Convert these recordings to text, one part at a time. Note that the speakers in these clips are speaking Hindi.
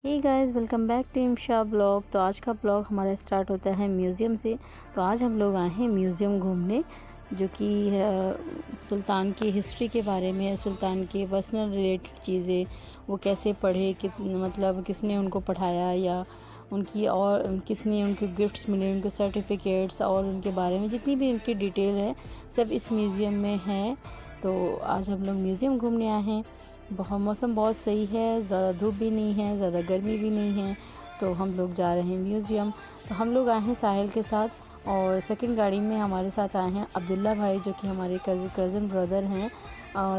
Hey guys, welcome back to Imsha blog. तो आज का ब्लॉग हमारा स्टार्ट होता है म्यूज़ियम से। तो आज हम लोग आए हैं म्यूज़ियम घूमने, जो कि सुल्तान की हिस्ट्री के बारे में है। सुल्तान के पर्सनल रिलेटेड चीज़ें, वो कैसे पढ़े, मतलब किसने उनको पढ़ाया, या उनकी और कितनी उनके गिफ्ट्स मिले, उनके सर्टिफिकेट्स, और उनके बारे में जितनी भी उनकी डिटेल है सब इस म्यूज़ियम में है। तो आज हम लोग म्यूज़ियम घूमने आए हैं। मौसम बहुत सही है, ज़्यादा धूप भी नहीं है, ज़्यादा गर्मी भी नहीं है। तो हम लोग जा रहे हैं म्यूज़ियम। तो हम लोग आए हैं साहिल के साथ, और सेकंड गाड़ी में हमारे साथ आए हैं अब्दुल्ला भाई, जो कि हमारे कज़न ब्रदर हैं।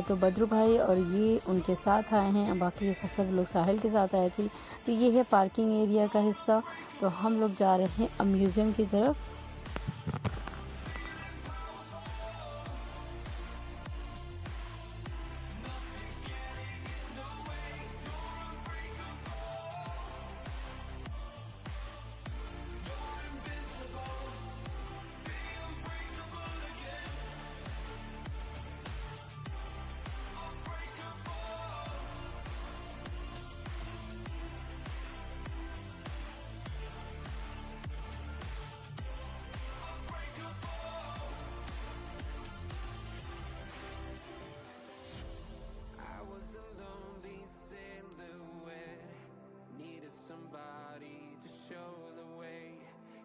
तो बदरू भाई और ये उनके साथ आए हैं। बाकी सब लोग साहिल के साथ आए थे। तो ये है पार्किंग एरिया का हिस्सा। तो हम लोग जा रहे हैं अब म्यूज़ियम की तरफ। I was a lonely silhouette, needed somebody to show the way.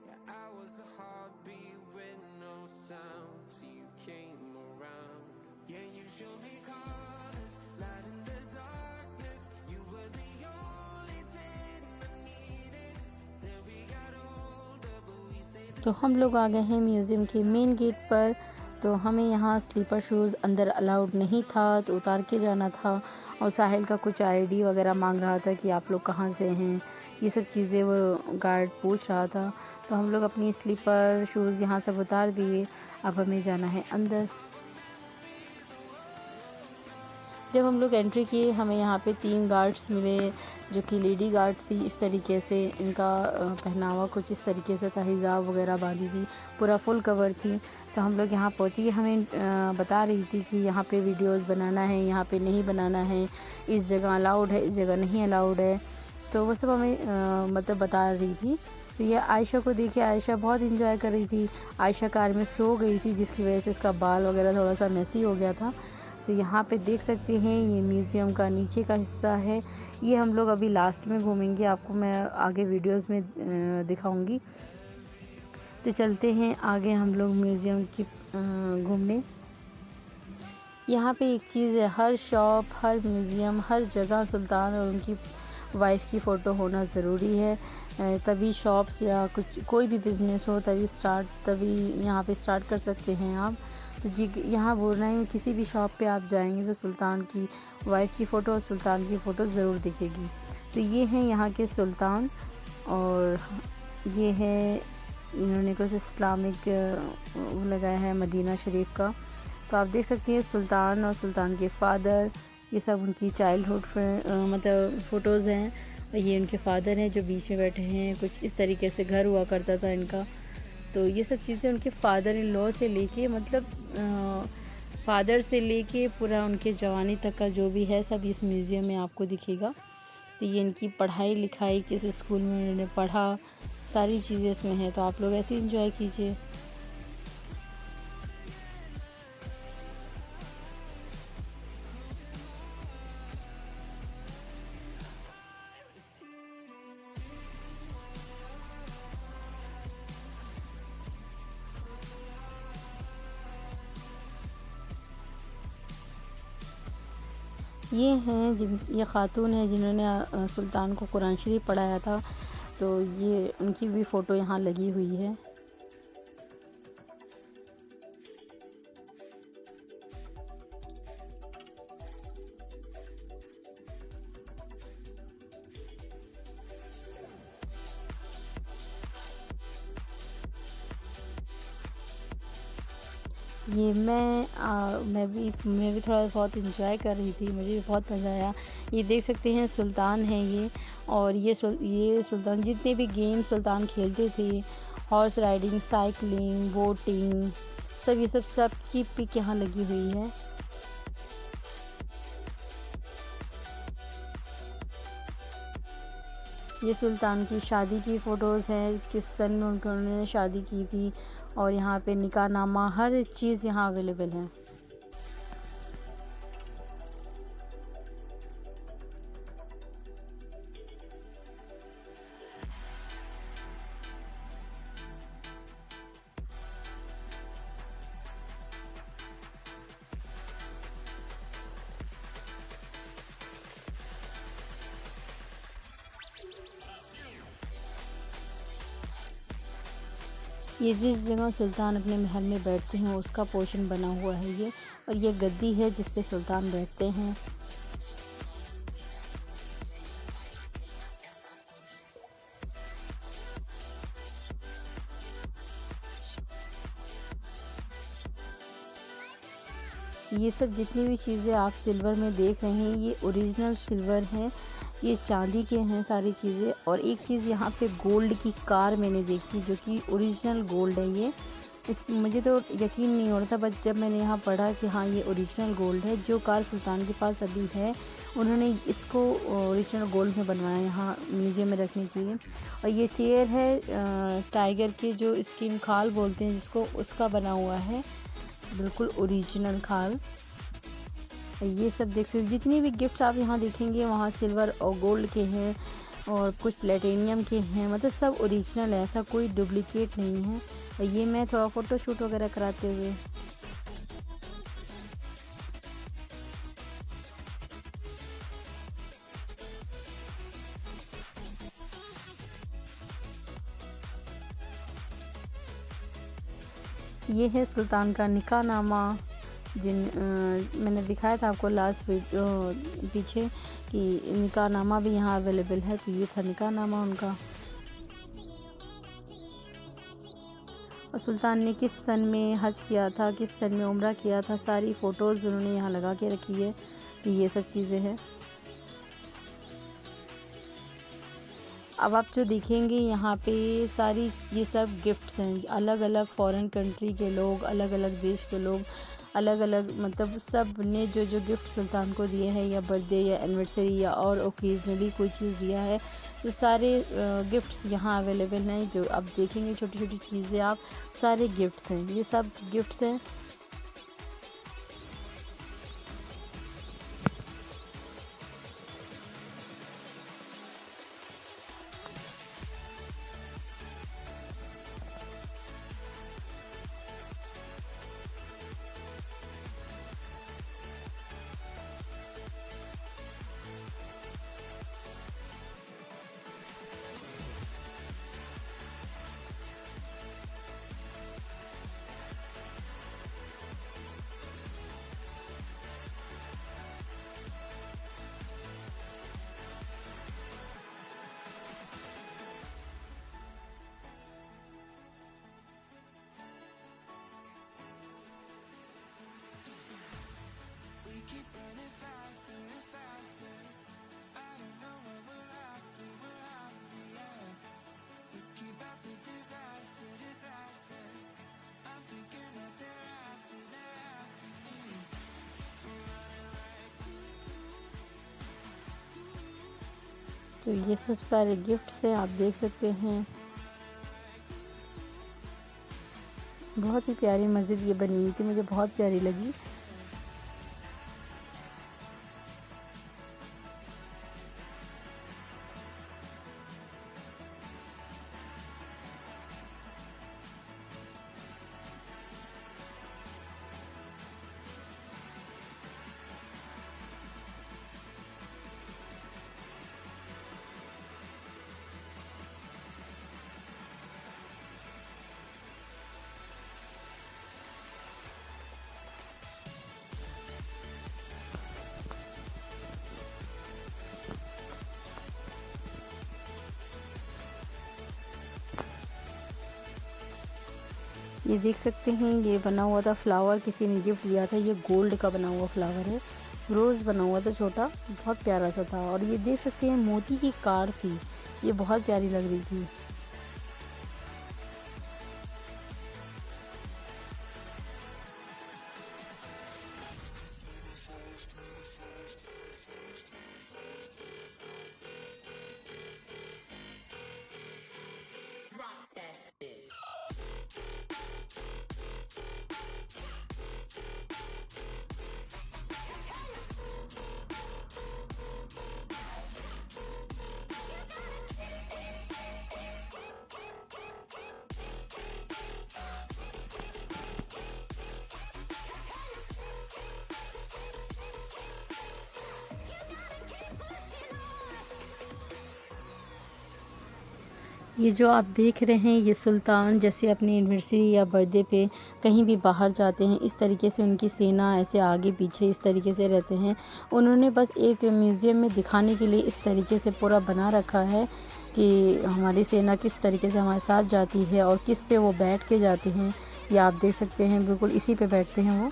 Yeah, I was a heartbeat with no sound, till you came around. Yeah, you showed me colors, light in the darkness. You were the only thing I needed. Then we got older, but we stayed तो हम लोग आ गए हैं म्यूज़ियम के मेन गेट पर। तो हमें यहाँ स्लीपर शूज़ अंदर अलाउड नहीं था, तो उतार के जाना था। और साहिल का कुछ आईडी वगैरह मांग रहा था कि आप लोग कहाँ से हैं, ये सब चीज़ें वो गार्ड पूछ रहा था। तो हम लोग अपनी स्लीपर शूज़ यहाँ सब उतार दिए। अब हमें जाना है अंदर। जब हम लोग एंट्री किए, हमें यहाँ पे 3 गार्ड्स मिले, जो कि लेडी गार्ड थी। इस तरीके से इनका पहनावा कुछ इस तरीके से था, हिजाब वगैरह बांधी थी, पूरा फुल कवर थी। तो हम लोग यहाँ पहुँची, हमें बता रही थी कि यहाँ पे वीडियोस बनाना है, यहाँ पे नहीं बनाना है, इस जगह अलाउड है, इस जगह नहीं अलाउड है। तो वो सब हमें मतलब बता रही थी। तो ये आयशा को देखिए, आयशा बहुत इंजॉय कर रही थी। आयशा कार में सो गई थी, जिसकी वजह से इसका बाल वगैरह थोड़ा सा मैसी हो गया था। तो यहाँ पे देख सकते हैं, ये म्यूज़ियम का नीचे का हिस्सा है। ये हम लोग अभी लास्ट में घूमेंगे, आपको मैं आगे वीडियोस में दिखाऊंगी। तो चलते हैं आगे हम लोग म्यूज़ियम की घूमने। यहाँ पे एक चीज़ है, हर शॉप, हर म्यूज़ियम, हर जगह सुल्तान और उनकी वाइफ की फ़ोटो होना ज़रूरी है। तभी शॉप्स या कुछ कोई भी बिज़नेस हो तभी यहाँ पे स्टार्ट कर सकते हैं आप। तो जी, यहाँ बोल रहे हैं किसी भी शॉप पे आप जाएंगे तो सुल्तान की वाइफ की फ़ोटो और सुल्तान की फ़ोटो ज़रूर दिखेगी। तो ये हैं यहाँ के सुल्तान, और ये है, इन्होंने कुछ इस्लामिक वो लगाया है मदीना शरीफ का। तो आप देख सकते हैं सुल्तान और सुल्तान के फादर, ये सब उनकी चाइल्डहुड मतलब फ़ोटोज़ हैं। और ये उनके फादर हैं जो बीच में बैठे हैं। कुछ इस तरीके से घर हुआ करता था इनका। तो ये सब चीज़ें उनके फादर इन लॉ से लेके, मतलब फादर से लेके पूरा उनके जवानी तक का जो भी है सब इस म्यूज़ियम में आपको दिखेगा। तो ये इनकी पढ़ाई लिखाई, किस स्कूल में उन्होंने पढ़ा, सारी चीज़ें इसमें हैं। तो आप लोग ऐसे इंजॉय कीजिए। ये ख़ातून है जिन्होंने सुल्तान को कुरान शरीफ पढ़ाया था। तो ये उनकी भी फ़ोटो यहाँ लगी हुई है। ये मैं भी थोड़ा बहुत इंजॉय कर रही थी, मुझे भी बहुत मज़ा आया। ये देख सकते हैं सुल्तान है ये। और ये सुल्तान जितने भी गेम सुल्तान खेलते थे, हॉर्स राइडिंग, साइकिलिंग, बोटिंग, सब की पिक यहाँ लगी हुई है। ये सुल्तान की शादी की फ़ोटोज़ हैं, किस सन में उन्होंने शादी की थी, और यहाँ पे निकाहनामा हर चीज़ यहाँ अवेलेबल है। ये जिस जगह सुल्तान अपने महल में बैठते हैं उसका पोर्शन बना हुआ है ये, और ये गद्दी है जिस पे सुल्तान बैठते हैं। ये सब जितनी भी चीज़ें आप सिल्वर में देख रहे हैं ये ओरिजिनल सिल्वर हैं, ये चांदी के हैं सारी चीज़ें। और एक चीज़ यहाँ पे गोल्ड की कार मैंने देखी जो कि ओरिजिनल गोल्ड है ये। इस मुझे तो यकीन नहीं हो रहा था, बट जब मैंने यहाँ पढ़ा कि हाँ ये ओरिजिनल गोल्ड है। जो कार सुल्तान के पास अभी है उन्होंने इसको ओरिजिनल गोल्ड में बनवाया यहाँ म्यूज़ियम में रखने के लिए। और ये चेयर है टाइगर के जो स्किन खाल बोलते हैं जिसको, उसका बना हुआ है, बिल्कुल ओरिजिनल खाल। ये सब देख सकते, जितनी भी गिफ्ट्स आप यहाँ देखेंगे वहाँ सिल्वर और गोल्ड के हैं और कुछ प्लेटिनियम के हैं, मतलब सब ओरिजिनल है, ऐसा कोई डुप्लीकेट नहीं है। और ये मैं थोड़ा फ़ोटो शूट वगैरह कराते हुए। ये है सुल्तान का निकाहनामा, मैंने दिखाया था आपको लास्ट वीडियो पीछे कि निकाहनामा भी यहाँ अवेलेबल है। तो ये था निकाहनामा उनका। और सुल्तान ने किस सन में हज किया था, किस सन में उम्रा किया था, सारी फ़ोटोज़ उन्होंने यहाँ लगा के रखी है। तो ये सब चीज़ें हैं। अब आप जो देखेंगे यहाँ पे सारी ये सब गिफ्ट्स हैं, अलग अलग फॉरेन कंट्री के लोग, अलग अलग देश के लोग, अलग अलग मतलब सब ने जो जो गिफ्ट सुल्तान को दिए हैं, या बर्थडे या एनिवर्सरी या और ओकेजनली कोई चीज़ दिया है, तो सारे गिफ्ट्स यहाँ अवेलेबल हैं। जो आप देखेंगे छोटी छोटी चीज़ें आप, सारे गिफ्ट्स हैं, ये सब गिफ्ट्स हैं। तो ये सब सारे गिफ्ट्स हैं, आप देख सकते हैं। बहुत ही प्यारी मस्जिद ये बनी हुई थी, मुझे बहुत प्यारी लगी। ये देख सकते हैं, ये बना हुआ था फ्लावर, किसी ने गिफ्ट दिया था। ये गोल्ड का बना हुआ फ्लावर है, रोज़ बना हुआ था छोटा, बहुत प्यारा सा था। और ये देख सकते हैं मोती की कार थी, ये बहुत प्यारी लग रही थी। ये जो आप देख रहे हैं ये सुल्तान जैसे अपनी एनिवर्सरी या बर्थडे पे कहीं भी बाहर जाते हैं, इस तरीके से उनकी सेना ऐसे आगे पीछे इस तरीके से रहते हैं। उन्होंने बस एक म्यूज़ियम में दिखाने के लिए इस तरीके से पूरा बना रखा है कि हमारी सेना किस तरीके से हमारे साथ जाती है और किस पे वो बैठ के जाते हैं। ये आप देख सकते हैं, बिल्कुल इसी पे बैठते हैं वो।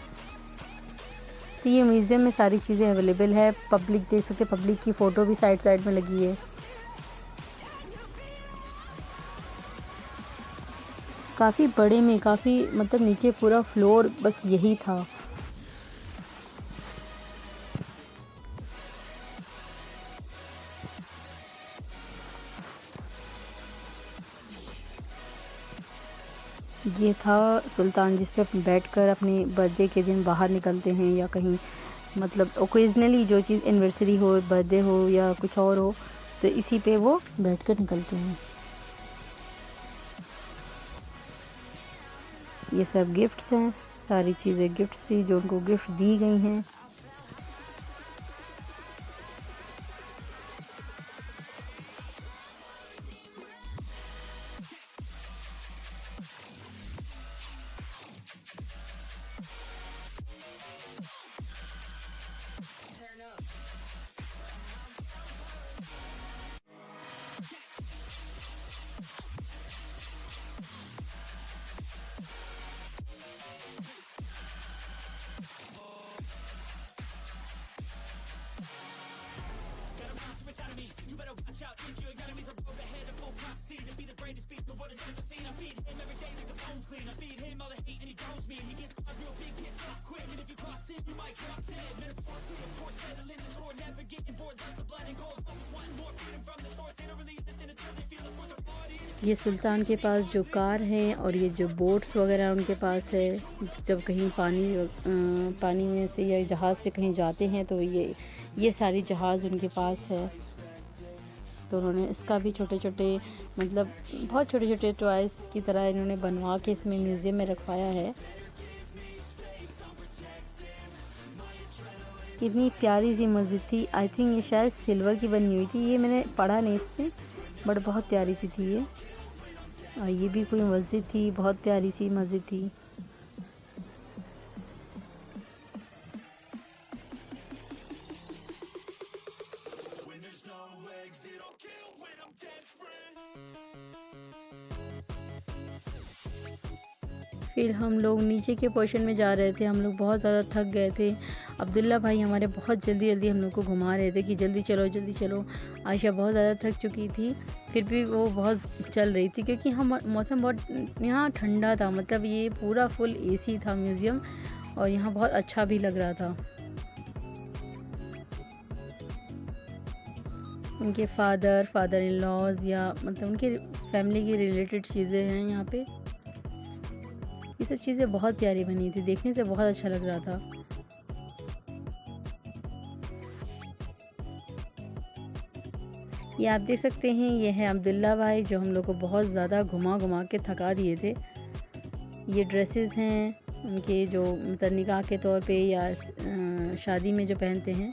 तो ये म्यूज़ियम में सारी चीज़ें अवेलेबल है। पब्लिक देख सकते हैं, पब्लिक की फ़ोटो भी साइड साइड में लगी है। काफ़ी बड़े में, काफ़ी मतलब नीचे पूरा फ्लोर बस यही था। ये था सुल्तान जिस पे बैठकर अपने बर्थडे के दिन बाहर निकलते हैं या कहीं मतलब ओकेजनली जो चीज़ एनिवर्सरी हो, बर्थडे हो या कुछ और हो, तो इसी पे वो बैठकर निकलते हैं। ये सब गिफ्ट्स हैं, सारी चीज़ें गिफ्ट्स थी जो उनको गिफ्ट दी गई हैं। ये सुल्तान के पास जो कार हैं और ये जो बोट्स वगैरह उनके पास है, जब कहीं पानी में से या जहाज़ से कहीं जाते हैं तो ये सारी जहाज़ उनके पास है। तो उन्होंने इसका भी छोटे छोटे मतलब बहुत छोटे छोटे टॉयज़ की तरह इन्होंने बनवा के इसमें म्यूज़ियम में रखवाया है। इतनी प्यारी सी मस्जिद थी। आई थिंक ये शायद सिल्वर की बनी हुई थी, ये मैंने पढ़ा नहीं इसमें, बट बहुत प्यारी सी थी ये। और ये भी कोई मस्जिद थी, बहुत प्यारी सी मस्जिद थी। फिर हम लोग नीचे के पोर्शन में जा रहे थे। हम लोग बहुत ज़्यादा थक गए थे। अब्दुल्ला भाई हमारे बहुत जल्दी जल्दी हम लोग को घुमा रहे थे कि जल्दी चलो जल्दी चलो। आयशा बहुत ज़्यादा थक चुकी थी, फिर भी वो बहुत चल रही थी क्योंकि हम मौसम बहुत यहाँ ठंडा था। मतलब ये पूरा फुल एसी था म्यूज़ियम और यहाँ बहुत अच्छा भी लग रहा था। उनके फादर इन लॉज या मतलब उनके फैमिली की रिलेटेड चीज़ें हैं यहाँ पे। ये सब चीज़ें बहुत प्यारी बनी थी, देखने से बहुत अच्छा लग रहा था। ये आप देख सकते हैं, ये है अब्दुल्ला भाई जो हम लोग को बहुत ज़्यादा घुमा घुमा के थका दिए थे। ये ड्रेसेस हैं उनके जो मतलब निकाह के तौर पे या शादी में जो पहनते हैं।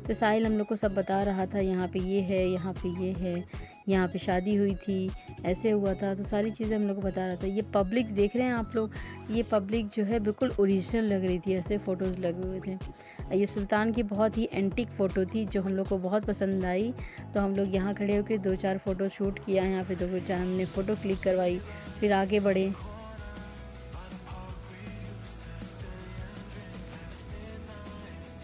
तो साहिल हम लोग को सब बता रहा था, यहाँ पे ये है, यहाँ पे ये है, यहाँ पे शादी हुई थी, ऐसे हुआ था। तो सारी चीज़ें हम लोग को बता रहा था। ये पब्लिक देख रहे हैं आप लोग, ये पब्लिक जो है बिल्कुल ओरिजिनल लग रही थी, ऐसे फ़ोटोज़ लगे हुए थे। ये सुल्तान की बहुत ही एंटिक फ़ोटो थी जो हम लोग को बहुत पसंद आई। तो हम लोग यहाँ खड़े होकर 2-4 फ़ोटो शूट किया, यहाँ पे 2-4 हमने फ़ोटो क्लिक करवाई, फिर आगे बढ़े।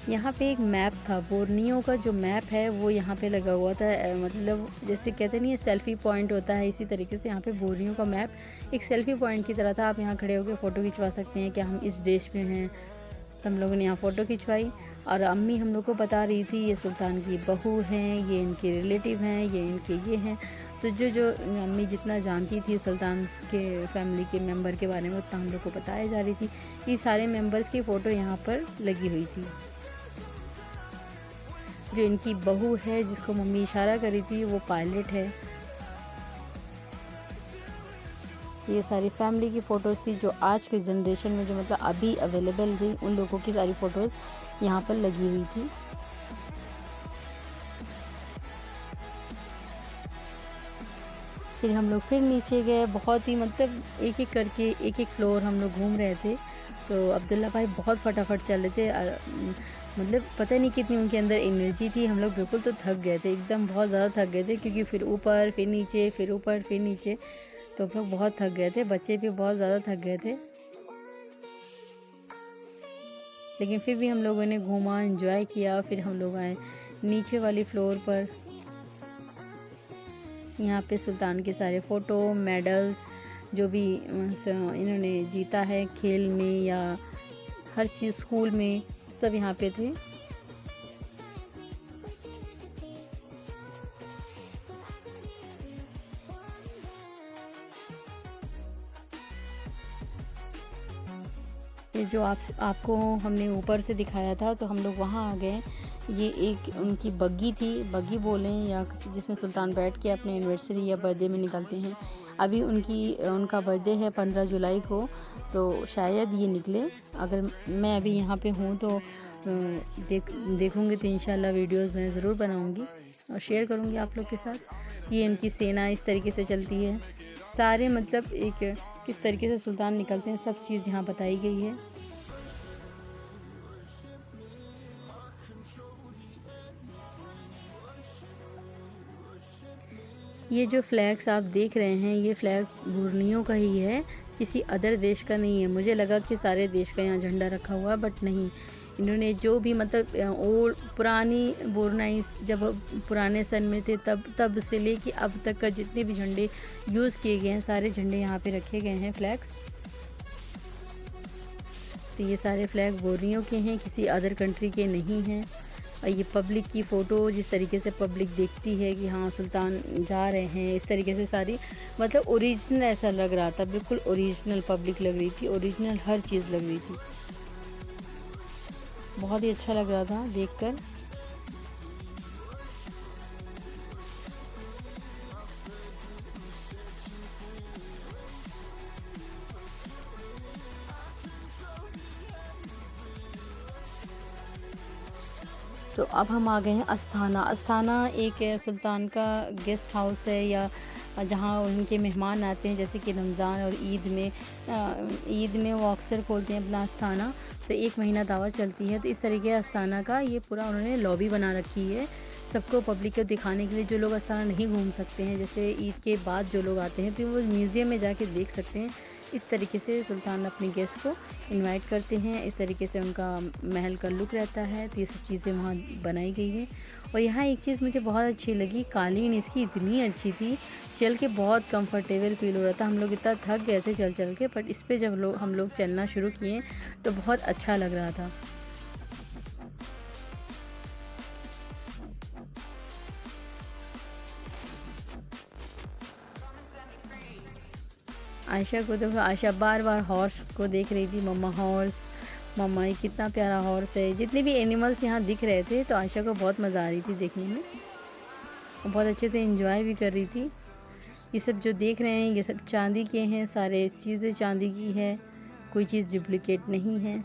यहाँ पे एक मैप था, बोर्नियो का जो मैप है वो यहाँ पे लगा हुआ था। मतलब जैसे कहते नहीं है सेल्फ़ी पॉइंट होता है, इसी तरीके से यहाँ पे बोर्नियो का मैप एक सेल्फ़ी पॉइंट की तरह था। आप यहाँ खड़े होकर फ़ोटो खिंचवा सकते हैं कि हम इस देश में हैं। तो हम लोगों ने यहाँ फ़ोटो खिंचवाई और अम्मी हम लोग को बता रही थी ये सुल्तान की बहू हैं, ये इनके रिलेटिव हैं, ये इनके ये हैं। तो जो अम्मी जितना जानती थी सुल्तान के फैमिली के मेंबर के बारे में उतना हम लोग को बताया जा रही थी। ये सारे मेंबर्स की फ़ोटो यहाँ पर लगी हुई थी। जो इनकी बहू है जिसको मम्मी इशारा करी थी वो पायलट है। ये सारी फैमिली की फ़ोटोज़ थी जो आज के जनरेशन में जो मतलब अभी अवेलेबल थी, उन लोगों की सारी फ़ोटोज़ यहाँ पर लगी हुई थी। फिर हम लोग फिर नीचे गए। बहुत ही मतलब एक एक करके एक एक फ्लोर हम लोग घूम रहे थे। तो अब्दुल्ला भाई बहुत फटाफट चल रहे थे, मतलब पता नहीं कितनी उनके अंदर एनर्जी थी। हम लोग बिल्कुल तो थक गए थे, एकदम बहुत ज़्यादा थक गए थे, क्योंकि फिर ऊपर फिर नीचे फिर ऊपर फिर नीचे, तो हम लोग बहुत थक गए थे। बच्चे भी बहुत ज़्यादा थक गए थे, लेकिन फिर भी हम लोगों ने घूमा, एंजॉय किया। फिर हम लोग आए नीचे वाली फ्लोर पर। यहाँ पे सुल्तान के सारे फ़ोटो, मेडल्स, जो भी इन्होंने जीता है खेल में या हर चीज़ स्कूल में, सब यहाँ पे थे। ये जो आपको हमने ऊपर से दिखाया था, तो हम लोग वहाँ आ गए। ये एक उनकी बग्गी थी, बग्गी बोलें या कुछ, जिसमें सुल्तान बैठ के अपने एनिवर्सरी या बर्थडे में निकलते हैं। अभी उनका बर्थडे है 15 जुलाई को, तो शायद ये निकले। अगर मैं अभी यहाँ पे हूँ तो देखूँगी, तो इंशाल्लाह वीडियोस मैं ज़रूर बनाऊँगी और शेयर करूँगी आप लोग के साथ। ये इनकी सेना इस तरीके से चलती है, सारे मतलब एक किस तरीके से सुल्तान निकलते हैं, सब चीज़ यहाँ बताई गई है। ये जो फ्लैग्स आप देख रहे हैं, ये फ्लैग बुर्नियों का ही है, किसी अदर देश का नहीं है। मुझे लगा कि सारे देश का यहाँ झंडा रखा हुआ है, बट नहीं। इन्होंने जो भी मतलब ओल्ड पुरानी बुरनाई, जब पुराने सन में थे, तब से लेके अब तक का जितने भी झंडे यूज़ किए गए हैं, सारे झंडे यहाँ पे रखे गए हैं, फ्लैग्स। तो ये सारे फ्लैग बोरियों के हैं, किसी अदर कंट्री के नहीं हैं। और ये पब्लिक की फ़ोटो, जिस तरीके से पब्लिक देखती है कि हाँ सुल्तान जा रहे हैं, इस तरीके से सारी मतलब ओरिजिनल ऐसा लग रहा था, बिल्कुल ओरिजिनल पब्लिक लग रही थी, ओरिजिनल हर चीज़ लग रही थी। बहुत ही अच्छा लग रहा था देखकर। तो अब हम आ गए हैं अस्थाना। अस्थाना एक सुल्तान का गेस्ट हाउस है, या जहाँ उनके मेहमान आते हैं, जैसे कि रमज़ान और ईद में वो अक्सर खोलते हैं अपना अस्थाना। तो 1 महीना दावत चलती है। तो इस तरीके अस्थाना का ये पूरा उन्होंने लॉबी बना रखी है, सबको पब्लिक को दिखाने के लिए। जो लोग अस्थाना नहीं घूम सकते हैं, जैसे ईद के बाद जो लोग आते हैं, तो वो म्यूज़ियम में जाके देख सकते हैं। इस तरीके से सुल्तान अपने गेस्ट को इनवाइट करते हैं, इस तरीके से उनका महल का लुक रहता है। तो ये सब चीज़ें वहाँ बनाई गई हैं। और यहाँ एक चीज़ मुझे बहुत अच्छी लगी, कालीन इसकी इतनी अच्छी थी, चल के बहुत कंफर्टेबल फील हो रहा था। हम लोग इतना थक गए थे चल के, बट इस पर जब हम लोग चलना शुरू किए तो बहुत अच्छा लग रहा था। आयशा को देखो, आयशा बार बार हॉर्स को देख रही थी। मम्मा हॉर्स, मम्मा ये कितना प्यारा हॉर्स है। जितने भी एनिमल्स यहाँ दिख रहे थे, तो आयशा को बहुत मज़ा आ रही थी देखने में, बहुत अच्छे से एंजॉय भी कर रही थी। ये सब जो देख रहे हैं, ये सब चांदी के हैं, सारे चीज़ें चांदी की है, कोई चीज़ डुप्लिकेट नहीं है।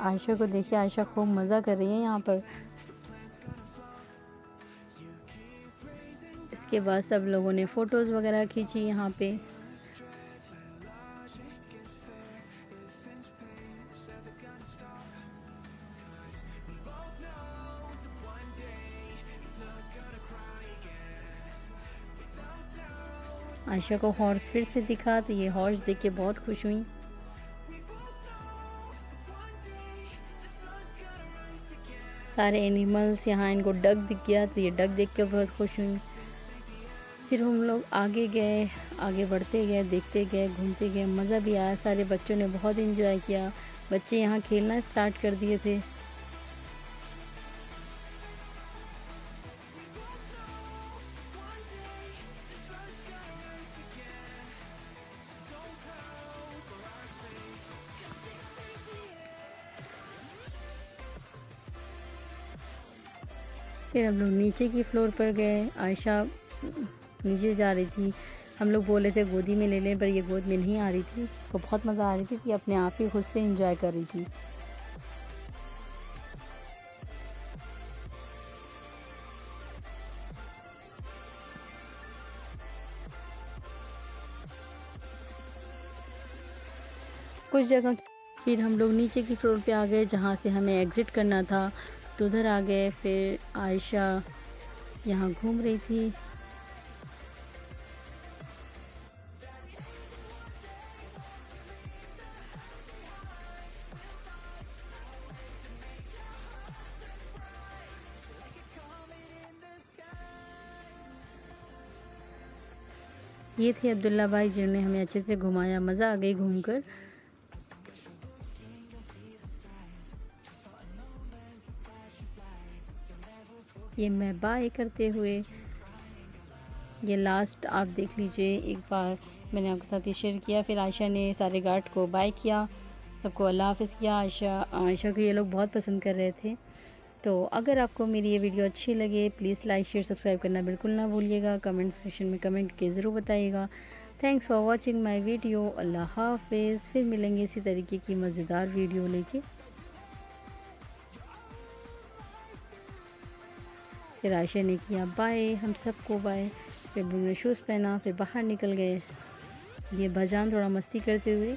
आयशा को देखिए, आयशा खूब मज़ा कर रही है यहाँ पर। इसके बाद सब लोगों ने फ़ोटोज़ वगैरह खींची यहाँ पे। आयशा को हॉर्स फिर से दिखा तो ये हॉर्स देख के बहुत खुश हुई। सारे एनिमल्स, यहाँ इनको डक दिख गया तो ये डक देख के बहुत खुश हुई। फिर हम लोग आगे गए, आगे बढ़ते गए, देखते गए, घूमते गए, मज़ा भी आया। सारे बच्चों ने बहुत एंजॉय किया। बच्चे यहाँ खेलना स्टार्ट कर दिए थे। फिर हम लोग नीचे की फ्लोर पर गए। आयशा नीचे जा रही थी। हम लोग बोले थे गोदी में ले लें, पर ये गोद में नहीं आ रही थी। उसको बहुत मज़ा आ रही थी, ये अपने आप ही खुद से एंजॉय कर रही थी। कुछ जगह फिर हम लोग नीचे की फ्लोर पे आ गए, जहाँ से हमें एग्ज़िट करना था, तो उधर आ गए। फिर आयशा यहाँ घूम रही थी। ये थे अब्दुल्ला भाई, जिन्होंने हमें अच्छे से घुमाया। मज़ा आ गई घूमकर। ये मैं बाय करते हुए, ये लास्ट आप देख लीजिए एक बार, मैंने आपके साथ ये शेयर किया। फिर आयशा ने सारे गार्ड को बाय किया, सबको अल्लाह हाफ़िज़ किया। आयशा को ये लोग बहुत पसंद कर रहे थे। तो अगर आपको मेरी ये वीडियो अच्छी लगे, प्लीज़ लाइक शेयर सब्सक्राइब करना बिल्कुल ना भूलिएगा। कमेंट सेक्शन में कमेंट करके ज़रूर बताइएगा। Thanks for watching my video. Allah हाफ़िज़। फिर मिलेंगे इसी तरीके की मज़ेदार वीडियो लेके। फिर आयशा ने किया बाय, हम सबको बाय। फिर उन्होंने शूज़ पहना, फिर बाहर निकल गए। ये भाईजान थोड़ा मस्ती करते हुए